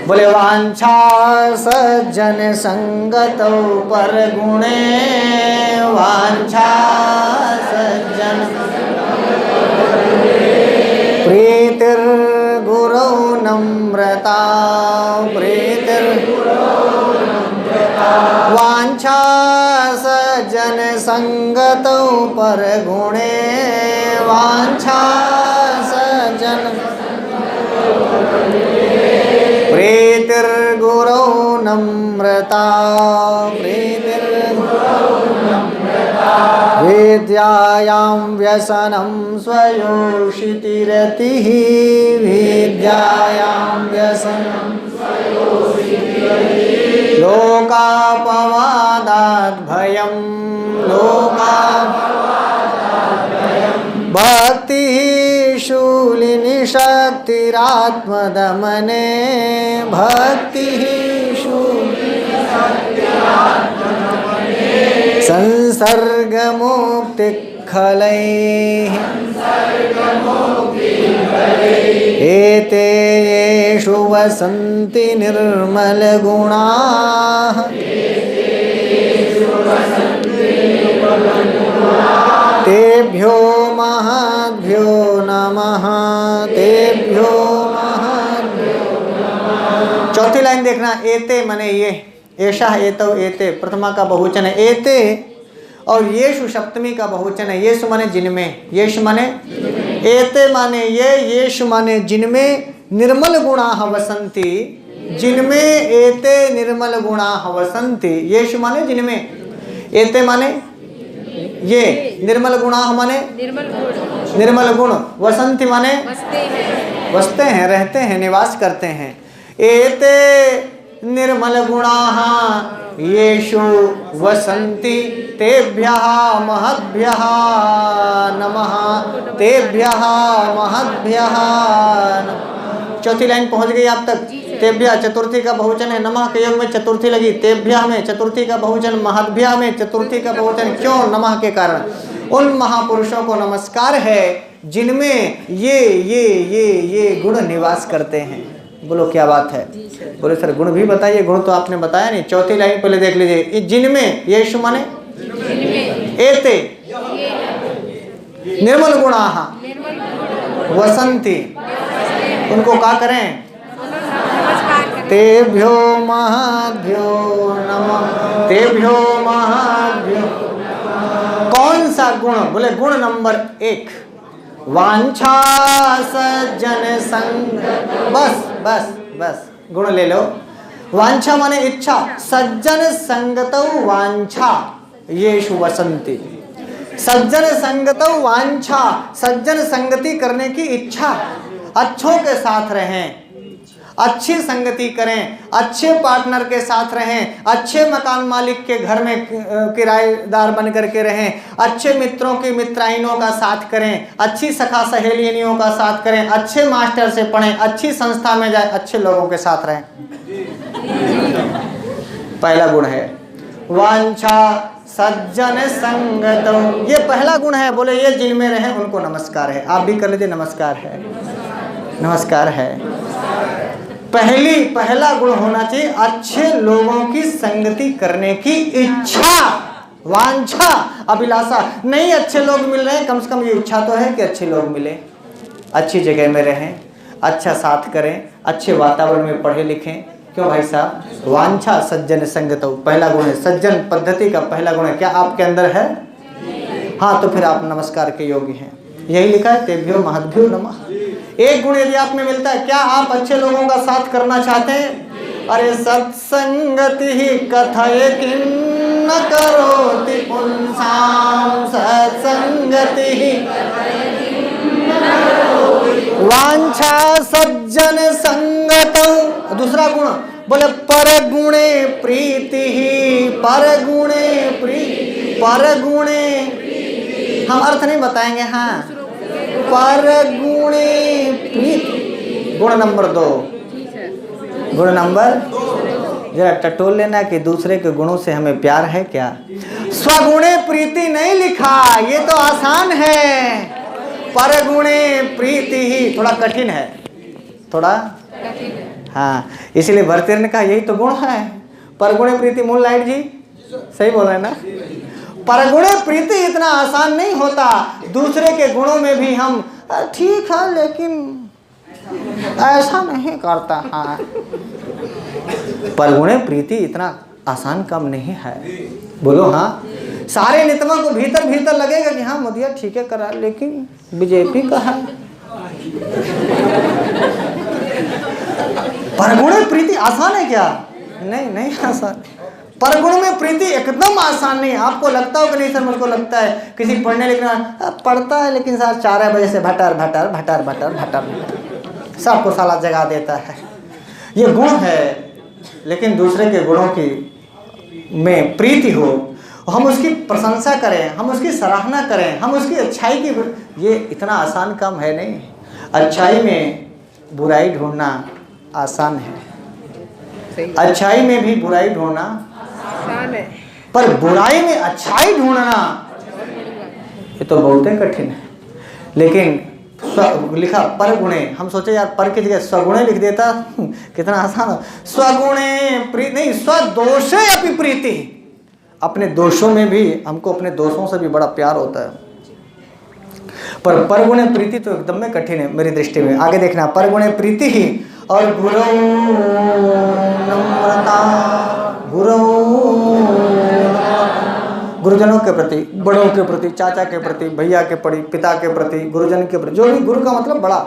बोले वांछा सज्जन संगतौ पर गुणे, वांछा सज्जन प्रीतिर गुरौ नम्रता, प्रीतिर वांछा सज्जन संगतौ पर गुणे, वांछा सज्जन प्रीतिर गुरौ नम्रता, प्रीतिर विद्यायां व्यसनं स्वयोषितिरतिः, विद्यायां व्यसनं लोकापवादात् भयं, भक्तिः शूलिनी शक्तिरात्मदमने, भक्तिः शूलिनी संसर्गमुक्तिखलैः, एते येषु वसन्ति निर्मलगुणाः, तेभ्यो महद्भ्यो नमः, तेभ्यो महद्भ्यो नमः। चौथी लाइन देखना, एते माने ये, ऐशा एतौ एते प्रथमा का बहुवचन है एते, और येषु सप्तमी का बहुवचन है। येषु माने जिनमें, येषु माने एते माने ये, येषु माने जिनमें निर्मल गुणाः वसन्ति, जिनमें एते निर्मल गुणाः वसन्ति। येषु माने जिनमें, एते माने ये, निर्मल गुणाः माने निर्मल गुण, वसन्ति माने वसते हैं, रहते हैं, निवास करते हैं। एते निर्मल गुणाः येषु वसन्ति तेभ्यः महद्भ्यः नमः, तेभ्यः महद्भ्यः नमः। चौथी लाइन पहुंच गई आप तक। तेभ्यः चतुर्थी का बहुवचन है, नमः के योग में चतुर्थी लगी, तेभ्यः में चतुर्थी का बहुवचन, महद्भ्यः में चतुर्थी का बहुवचन। क्यों? नमः के कारण। उन महापुरुषों को नमस्कार है जिनमें ये गुण निवास करते हैं। बोलो क्या बात है। बोले सर गुण भी बताइए। गुण तो आपने बताया नहीं। चौथी लाइन पहले देख लीजिए। जिनमें, येषु माने एते निर्मल गुणाः वसन्ति, उनको क्या करें? तेभ्यो महद्भ्यो नमः, तेभ्यो महद्भ्यो। कौन सा गुण? बोले गुण नंबर 1, वांछा सज्जन संग। बस बस बस गुण ले लो। वांछा माने इच्छा, सज्जन संगतौ वांछा येषु वसन्ति। सज्जन संगतौ वांछा, सज्जन संगति करने की इच्छा, अच्छों के साथ रहें, अच्छी संगति करें, अच्छे पार्टनर के साथ रहें, अच्छे मकान मालिक के घर में किराएदार बन करके रहें, अच्छे मित्रों की मित्राइनों का साथ करें, अच्छी सखा सहेलियों का साथ करें, अच्छे मास्टर से पढ़ें, अच्छी संस्था में जाए, अच्छे लोगों के साथ रहें। पहला गुण है वांछा सज्जन संगतौ, ये पहला गुण है। बोले ये जिनमें रहे उनको नमस्कार है। आप भी कर लीजिए। नमस्कार है, नमस्कार है। पहला गुण होना चाहिए अच्छे लोगों की संगति करने की इच्छा, वांछा, अभिलाषा। नहीं अच्छे लोग मिल रहे हैं, कम से कम ये इच्छा तो है कि अच्छे लोग मिले, अच्छी जगह में रहें, अच्छा साथ करें, अच्छे वातावरण में पढ़े लिखें। क्यों भाई साहब? वांछा सज्जन संगतौ पहला गुण है। सज्जन पद्धति का पहला गुण है। क्या आपके अंदर है? हाँ, तो फिर आप नमस्कार के योग्य हैं। यही लिखा है, तेभ्यो महद्भ्यो नमः। एक गुण यदि आप में मिलता है, क्या आप अच्छे लोगों का साथ करना चाहते हैं? अरे सत्संगति ही कथय किं न करोति पुंसां, सत्संगति ही वांछा सज्जन संगतौ। दूसरा गुण बोले पर गुणे प्रीति ही, पर गुणे प्रीति, पर गुणे। हम अर्थ नहीं बताएंगे। हाँ, पर गुणे प्रीति। गुण नंबर 2, गुण नंबर जरा टटोल लेना कि दूसरे के गुणों से हमें प्यार है क्या। स्वगुणे प्रीति नहीं लिखा, ये तो आसान है। पर गुणे प्रीति ही थोड़ा कठिन है, थोड़ा हाँ, इसलिए भरतेर ने कहा यही तो गुण है। परगुणे प्रीति मूल लाइट जी सही बोल रहे हैं ना। परगुणे प्रीति इतना आसान नहीं होता। दूसरे के गुणों में भी हम ठीक है लेकिन ऐसा नहीं करता। हाँ, परगुणे प्रीति इतना आसान काम नहीं है। बोलो हाँ। सारे नितमा को भीतर भीतर लगेगा कि हाँ मोदिया ठीक है करा, लेकिन बीजेपी का है। परगुणे प्रीति आसान है क्या? नहीं, नहीं आसान। परगुण में प्रीति एकदम आसान नहीं है। आपको लगता हो कि नहीं सर, मुझको लगता है किसी पढ़ने लिखना पढ़ता है लेकिन सर 4 बजे से भटर भटर भटर भटर भटर सबको साला जगा देता है। ये गुण है, लेकिन दूसरे के गुणों की में प्रीति हो, हम उसकी प्रशंसा करें, हम उसकी सराहना करें, हम उसकी अच्छाई की, ये इतना आसान काम है नहीं। अच्छाई में बुराई ढूंढना आसान है, अच्छाई में भी बुराई ढूंढना आसान है, पर बुराई में अच्छाई ढूंढना ये तो बहुत ही कठिन है। लेकिन लिखा पर गुणे, हम सोचे यार पर की जगह स्वगुणे लिख देता कितना आसान हो। स्वगुणे प्रीति नहीं, स्वदोषे अपि प्रीति। अपने दोषों में भी, हमको अपने दोषों से भी बड़ा प्यार होता है। पर परगुणे प्रीति तो एकदम में कठिन है मेरी दृष्टि में। आगे देखना, परगुणे प्रीति ही और गुरु नम्रता, गुरुजनों के प्रति, बड़ों के प्रति, चाचा के प्रति, भैया के प्रति, पिता के प्रति, गुरुजन के प्रति, जो भी गुरु का मतलब बड़ा,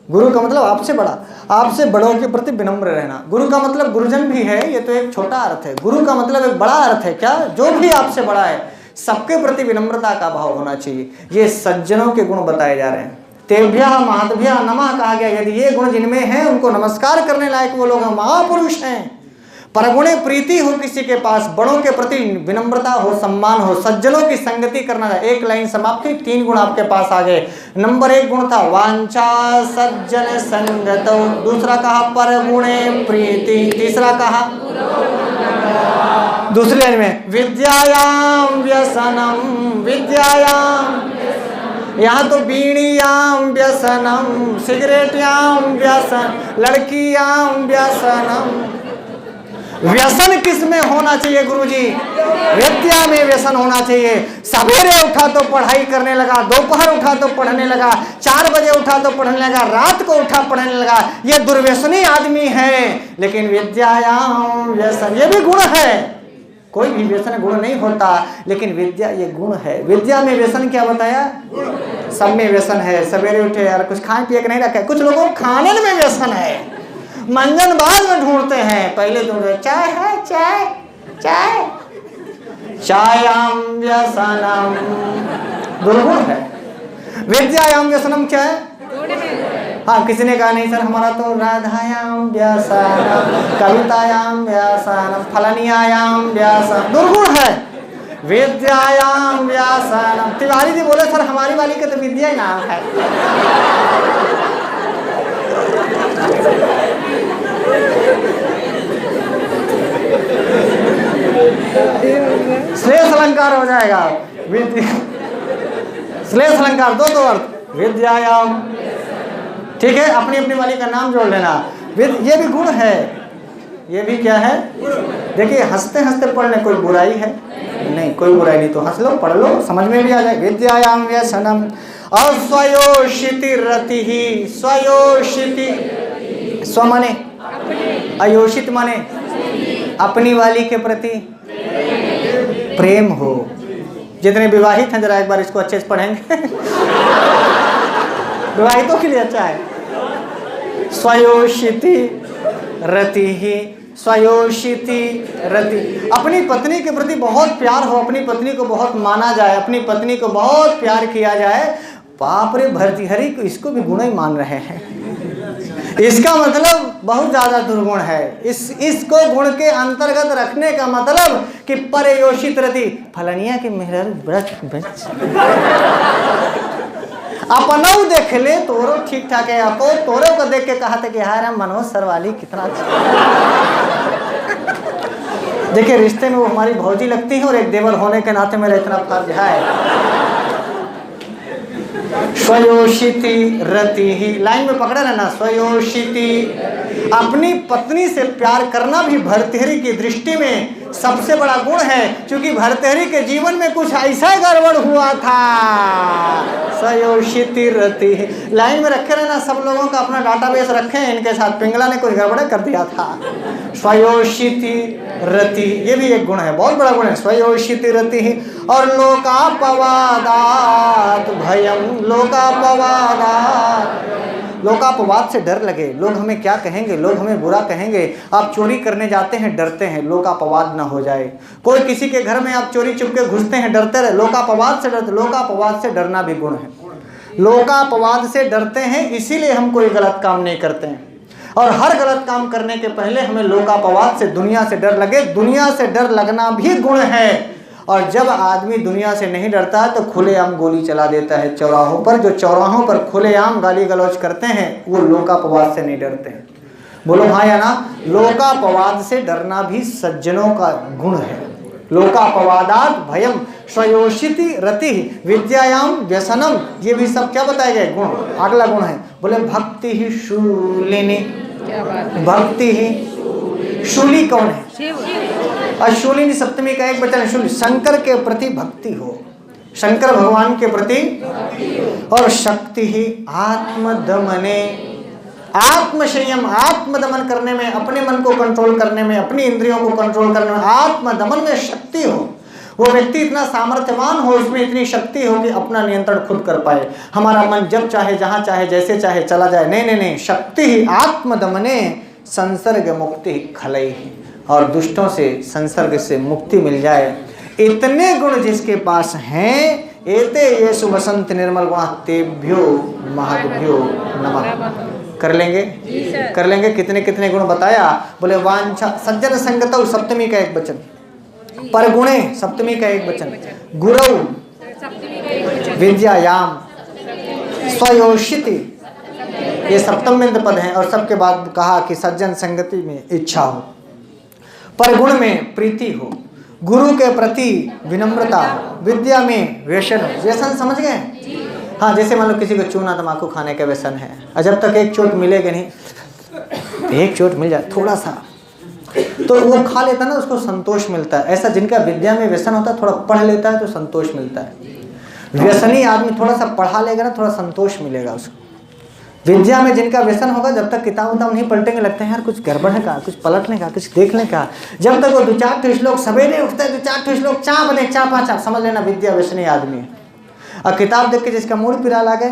गुरु का मतलब आपसे बड़ा, आपसे बड़ों के प्रति विनम्र रहना। गुरु का मतलब गुरुजन भी है, ये तो एक छोटा अर्थ है। गुरु का मतलब एक बड़ा अर्थ है क्या? जो भी आपसे बड़ा है सबके प्रति विनम्रता का भाव होना चाहिए। ये सज्जनों के गुण बताए जा रहे हैं। तेभ्यः महद्भ्यः नमः कहा गया। यदि ये गुण जिनमें हैं उनको नमस्कार करने लायक वो लोग महापुरुष हैं। परगुणे प्रीति हो किसी के पास, बड़ों के प्रति विनम्रता हो, सम्मान हो, सज्जनों की संगति करना है। एक लाइन समाप्त हुई, 3 गुण आपके पास आ गए। नंबर 1 गुण था वांछा सज्जन संगतौ, दूसरा कहा परगुणे प्रीति, तीसरा कहा दूसरी लाइन में विद्यायाम व्यसनम, विद्यायाम, यहाँ तो बीड़ियाम व्यसनम, सिगरेटियाम व्यसन, लड़कियाम व्यसनम। व्यसन किस में होना चाहिए गुरुजी? विद्या में व्यसन होना चाहिए। सवेरे उठा तो पढ़ाई करने लगा, दोपहर उठा तो पढ़ने लगा, 4 बजे उठा तो पढ़ने लगा, रात को उठा पढ़ने लगा, ये दुर्व्यसनी आदमी है। लेकिन विद्यायाम व्यसन, ये भी गुण है। कोई भी व्यसन गुण नहीं होता, लेकिन विद्या ये गुण है। विद्या में व्यसन क्या बताया? सब में व्यसन है। सवेरे उठे यार कुछ खाए पिए के नहीं रखा है। कुछ लोगों को खाने में व्यसन है, मंजन बाद में ढूंढते हैं, पहले ढूंढते चाय है, चाय चाय चायाम व्यसनम, दुर्गुण है। विद्यायाम व्यसनम क्या है? हाँ, किसी ने कहा नहीं सर हमारा तो राधायाम व्यसनम, कवितायाम व्यसनम, फलनियायाम व्यसनम, दुर्गुण है। विद्यायाम व्यसनम, तिवारी जी बोले सर हमारी वाली का तो विद्या ही नाम है। श्लेष अलंकार हो जाएगा। श्लेष अलंकार दो अर्थ, विद्यायाम, ठीक है। अपनी अपनी वाली का नाम जोड़ लेना। ये भी गुण है, ये भी क्या है? देखिए हंसते हंसते पढ़ने कोई बुराई है नहीं, कोई बुराई नहीं, तो हंस लो, पढ़ लो, समझ में भी आ जाए। विद्यायाम व्यसनम और स्वयोषिति रति ही, स्वयोषिति, स्व माने अयोषित माने अपनी वाली के प्रति प्रेम हो। जितने विवाहित हैं जरा एक बार इसको अच्छे से पढ़ेंगे। विवाहितों के लिए अच्छा है। स्वयोषिति रति ही, स्वयोषिति रति, अपनी पत्नी के प्रति बहुत प्यार हो, अपनी पत्नी को बहुत माना जाए, अपनी पत्नी को बहुत प्यार किया जाए। बाप रे, भर्तृहरि को इसको भी गुण ही मान रहे हैं। इसका मतलब बहुत ज्यादा दुर्गुण है। इसको गुण के अंतर्गत रखने का मतलब कि परयोषित रति, फलनिया के मेहर ब्रज अपनऊ देख ले तोरो ठीक ठाक है, अपो तोरो को देख के कहा था कि यार मनोज सर वाली कितना अच्छा। देखिए रिश्ते में वो हमारी भौजी लगती है और एक देवर होने के नाते मेरा इतना फर्ज है। स्वयोषिति रति ही, लाइन में पकड़ा रहना। स्वयोषिति अपनी पत्नी से प्यार करना भी भर्तृहरि की दृष्टि में सबसे बड़ा गुण है, क्योंकि भर्तृहरि के जीवन में कुछ ऐसा गड़बड़ हुआ था। सयोषिति रति, लाइन में रखे रहना, सब लोगों का अपना डाटाबेस रखे हैं इनके साथ, पिंगला ने कुछ गड़बड़ कर दिया था। स्वयोषिति रति, ये भी एक गुण है, बहुत बड़ा गुण है, स्वयोषिति रति। और लोकापवादात भयम, लोकापवाद से डर लगे, लोग हमें क्या कहेंगे, लोग हमें बुरा कहेंगे। आप चोरी करने जाते हैं, डरते हैं लोकापवाद ना हो जाए। कोई किसी के घर में आप चोरी चुपके घुसते हैं, डरते रहे, लोकापवाद से डरते। लोकापवाद से डरना भी गुण है, लोकापवाद से डरते हैं, इसीलिए हम कोई गलत काम नहीं करते हैं। और हर गलत काम करने के पहले हमें लोकापवाद से, दुनिया से डर लगे। दुनिया से डर लगना भी गुण है। और जब आदमी दुनिया से नहीं डरता है तो खुलेआम गोली चला देता है चौराहों पर। जो चौराहों पर खुलेआम गाली गलौज करते हैं वो लोकापवाद से नहीं डरते हैं। बोलो हाँ या ना? लोकापवाद से डरना भी सज्जनों का गुण है। लोकापवादात भयम स्वयोषिति रति विद्यायाम व्यसनम, ये भी सब क्या बताए गए गुण। अगला गुण है, बोले भक्ति ही शूलिनी। भक्ति ही शूली कौन है? और शूलिनी सप्तमी का एक वचन शूल, शंकर के प्रति भक्ति हो, शंकर भगवान के प्रति। और शक्ति ही आत्मदमने, आत्मसंयम, आत्मदमन करने में, अपने मन को कंट्रोल करने में, अपनी इंद्रियों को कंट्रोल करने में, आत्मदमन में शक्ति हो। वो व्यक्ति इतना सामर्थ्यवान हो, उसमें इतनी शक्ति हो कि अपना नियंत्रण खुद कर पाए। हमारा मन जब चाहे, जहाँ चाहे, जैसे चाहे चला जाए। नहीं नहीं नहीं, शक्ति ही आत्मदमने संसर्ग मुक्ति खलई, और दुष्टों से, संसर्ग से मुक्ति मिल जाए। इतने गुण जिसके पास हैं, एते ये सुबसंत निर्मल गुण तेभ्यो महद्भ्यो नमः। कर लेंगे? कर लेंगे। कितने कितने गुण बताया? बोले वांछा सज्जन संगतौ सप्तमी का एक वचन, परगुणे सप्तमी का एक वचन, गुरौ विद्यायाम स्वयोषिति, ये सप्तम पद है। और सबके बाद कहा कि सज्जन संगति में इच्छा हो, परगुण में प्रीति हो, गुरु के प्रति विनम्रता हो, विद्या में व्यसन हो। व्यसन समझ गए? हाँ, जैसे मान लो किसी को चूना तम्बाकू खाने का व्यसन है, और जब तक एक चोट मिलेगा नहीं, एक चोट मिल जाए थोड़ा सा, तो वो खा लेता ना, उसको संतोष मिलता है। ऐसा जिनका विद्या में व्यसन होता है, थोड़ा पढ़ लेता है तो संतोष मिलता है। व्यसनी आदमी थोड़ा सा पढ़ा लेगा ना, थोड़ा संतोष मिलेगा उसको। विद्या में जिनका व्यसन होगा, जब तक किताब उताब नहीं पलटेंगे, लगता है यार कुछ गड़बड़ है का, कुछ पलटने का, कुछ देखने का। जब तक वो 2-4 श्लोक सवेरे उठता है, 2-4 श्लोक चा बने, चा पाचा, समझ लेना विद्या व्यसनी आदमी है। और किताब देख के जिसका मूड पिरा लागे,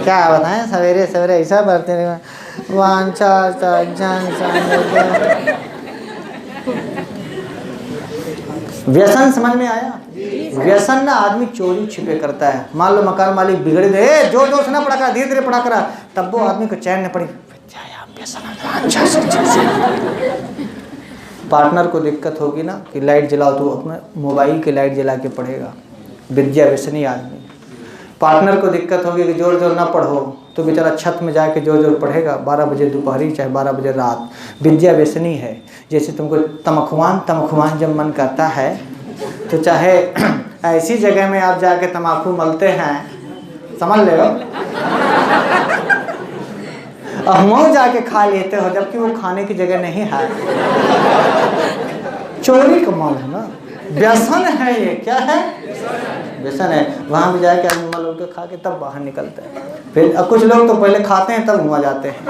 क्या बताएं, सवेरे सवेरे ऐसा पढ़ते रहे, वांछा व्यसन समझ में आया? व्यसन ना आदमी चोरी छिपे करता है। मान लो मकान मालिक बिगड़ गए, जोर जोर से ना पढ़ा करा, धीरे धीरे पढ़ा करा, तब वो आदमी को चैन न पड़ी। पार्टनर को दिक्कत होगी ना कि लाइट जलाओ, तो अपना मोबाइल की लाइट जला के पढ़ेगा, विद्या व्यसनी आदमी। पार्टनर को दिक्कत होगी कि जोर जोर ना पढ़ो, तो बेचारा छत में जाके जोर जोर पढ़ेगा, 12 बजे दोपहरी चाहे 12 बजे रात। विद्या व्यसनी है। जैसे तुमको तमखुआन जब मन करता है, तो चाहे ऐसी जगह में आप जाके तम्बाकू मलते हैं, समझ ले हो, और वहाँ जाके खा लेते हो, जबकि वो खाने की जगह नहीं है। चोरी का माल है ना, व्यसन है ये। क्या है? व्यसन है। वहाँ भी जाके आदमी मल के खा के तब बाहर निकलते हैं। फिर कुछ लोग तो पहले खाते हैं तब वहाँ जाते हैं।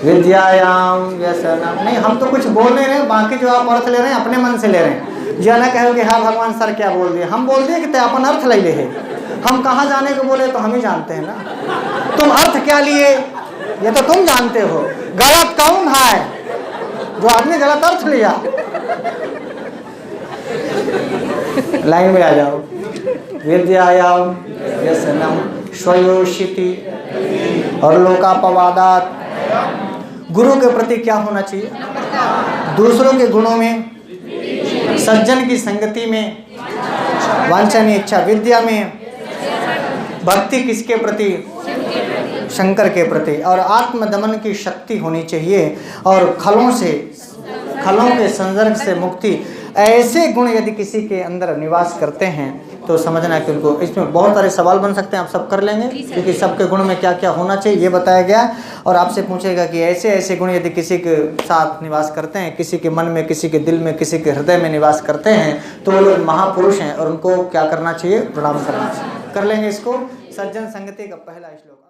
विद्यायाम व्यसनम। नहीं, हम तो कुछ बोल नहीं रहे, बाकी जो आप अर्थ ले रहे हैं अपने मन से ले रहे हैं। जो ना कहो कि हाँ भगवान सर क्या बोल दिए, हम बोल दिए कि ते अपन अर्थ ले ले। हम कहाँ जाने को बोले तो हम ही जानते हैं ना। तुम अर्थ क्या लिए ये तो तुम जानते हो। गलत कौन है? जो आदमी गलत अर्थ लिया। लाइन में आ जाओ। विद्यायाम व्यसनम स्वयोषिति और लोकापवादात। गुरु के प्रति क्या होना चाहिए? दूसरों के गुणों में, सज्जन की संगति में, वांछनीय इच्छा, विद्या में, भक्ति किसके प्रति? शंकर के प्रति। और आत्मदमन की शक्ति होनी चाहिए, और खलों के संसर्ग से मुक्ति। ऐसे गुण यदि किसी के अंदर निवास करते हैं तो समझना कि उनको, इसमें बहुत सारे सवाल बन सकते हैं, आप सब कर लेंगे क्योंकि सबके गुण में क्या क्या होना चाहिए ये बताया गया। और आपसे पूछेगा कि ऐसे ऐसे गुण यदि किसी के साथ निवास करते हैं, किसी के मन में, किसी के दिल में, किसी के हृदय में निवास करते हैं, तो वो लोग महापुरुष हैं और उनको क्या करना चाहिए? प्रणाम करना चाहिए। कर लेंगे इसको। सज्जन संगति का पहला श्लोक।